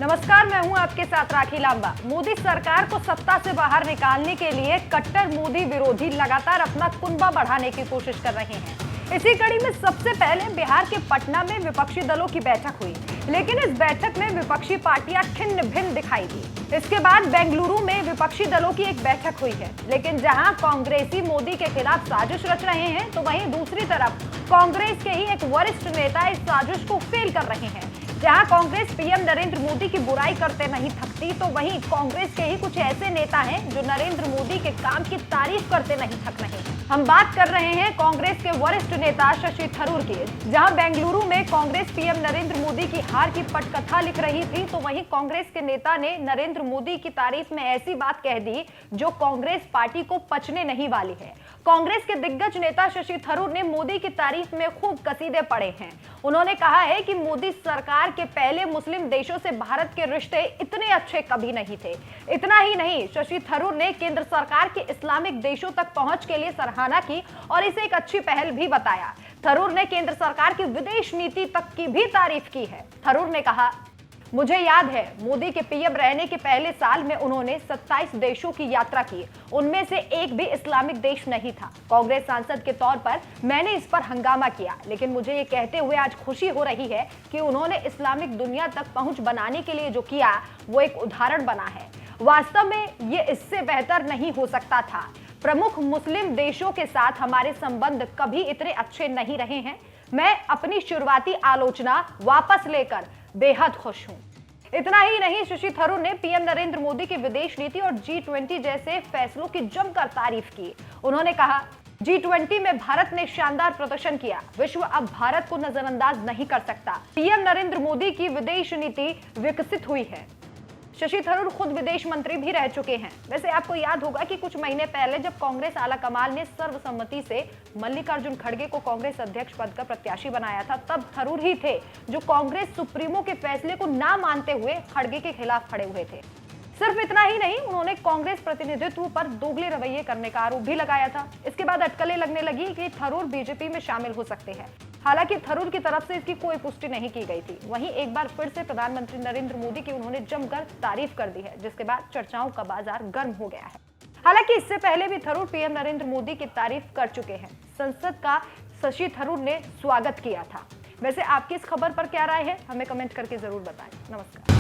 नमस्कार, मैं हूं आपके साथ राखी लांबा। मोदी सरकार को सत्ता से बाहर निकालने के लिए कट्टर मोदी विरोधी लगातार अपना कुनबा बढ़ाने की कोशिश कर रहे हैं। इसी कड़ी में सबसे पहले बिहार के पटना में विपक्षी दलों की बैठक हुई, लेकिन इस बैठक में विपक्षी पार्टियां छिन्न भिन्न दिखाई दी। इसके बाद बेंगलुरु में विपक्षी दलों की एक बैठक हुई है, लेकिन जहां कांग्रेसी मोदी के खिलाफ साजिश रच रहे हैं, तो वहीं दूसरी तरफ कांग्रेस के ही एक वरिष्ठ नेता इस साजिश को फेल कर रहे हैं। जहां कांग्रेस पीएम नरेंद्र मोदी की बुराई करते नहीं थकती, तो वहीं कांग्रेस के ही कुछ ऐसे नेता हैं जो नरेंद्र मोदी के काम की तारीफ करते नहीं थक रहे हैं। हम बात कर रहे हैं कांग्रेस के वरिष्ठ नेता शशि थरूर की। जहां बेंगलुरु में कांग्रेस पीएम नरेंद्र मोदी की हार की पटकथा लिख रही थी, तो वहीं कांग्रेस के नेता ने नरेंद्र मोदी की तारीफ में ऐसी बात कह दी जो कांग्रेस पार्टी को पचने नहीं वाली है। कांग्रेस के दिग्गज नेता शशि थरूर ने मोदी की तारीफ में खूब कसीदे पढ़े हैं। उन्होंने कहा है कि मोदी सरकार के पहले मुस्लिम देशों से भारत के रिश्ते इतने अच्छे कभी नहीं थे। इतना ही नहीं, शशि थरूर ने केंद्र सरकार के इस्लामिक देशों तक पहुंच के लिए सराहना की और इसे एक अच्छी पहल भी बताया। थरूर ने केंद्र सरकार की विदेश नीति तक की भी तारीफ की है। थरूर ने कहा, मुझे याद है मोदी के पीएम रहने के पहले साल में उन्होंने 27 देशों की यात्रा की, उनमें से एक भी इस्लामिक देश नहीं था। कांग्रेस सांसद के तौर पर मैंने इस पर हंगामा किया, लेकिन मुझे ये कहते हुए आज खुशी हो रही है कि उन्होंने इस्लामिक दुनिया तक पहुंच बनाने के लिए जो किया वो एक उदाहरण बना है। वास्तव में ये इससे बेहतर नहीं हो सकता था। प्रमुख मुस्लिम देशों के साथ हमारे संबंध कभी इतने अच्छे नहीं रहे हैं। मैं अपनी शुरुआती आलोचना वापस लेकर बेहद खुश हूं। इतना ही नहीं, शशि थरूर ने पीएम नरेंद्र मोदी की विदेश नीति और G20 जैसे फैसलों की जमकर तारीफ की। उन्होंने कहा, G20 में भारत ने शानदार प्रदर्शन किया, विश्व अब भारत को नजरअंदाज नहीं कर सकता। पीएम नरेंद्र मोदी की विदेश नीति विकसित हुई है। शशि थरूर खुद विदेश मंत्री भी रह चुके हैं। वैसे आपको याद होगा कि कुछ महीने पहले जब कांग्रेस आलाकमान ने सर्वसम्मति से मल्लिकार्जुन खड़गे को कांग्रेस अध्यक्ष पद का प्रत्याशी बनाया था, तब थरूर ही थे जो कांग्रेस सुप्रीमो के फैसले को ना मानते हुए खड़गे के खिलाफ खड़े हुए थे। सिर्फ इतना ही नहीं, उन्होंने कांग्रेस प्रतिनिधित्व पर दोगले रवैये करने का आरोप भी लगाया था। इसके बाद अटकलें लगने लगी कि थरूर बीजेपी में शामिल हो सकते हैं। हालांकि थरूर की तरफ से इसकी कोई पुष्टि नहीं की गई थी। वहीं एक बार फिर से प्रधानमंत्री नरेंद्र मोदी की उन्होंने जमकर तारीफ कर दी है, जिसके बाद चर्चाओं का बाजार गर्म हो गया है। हालांकि इससे पहले भी थरूर पीएम नरेंद्र मोदी की तारीफ कर चुके हैं। संसद का शशि थरूर ने स्वागत किया था। वैसे आपकी इस खबर पर क्या राय है, हमें कमेंट करके जरूर बताएं। नमस्कार।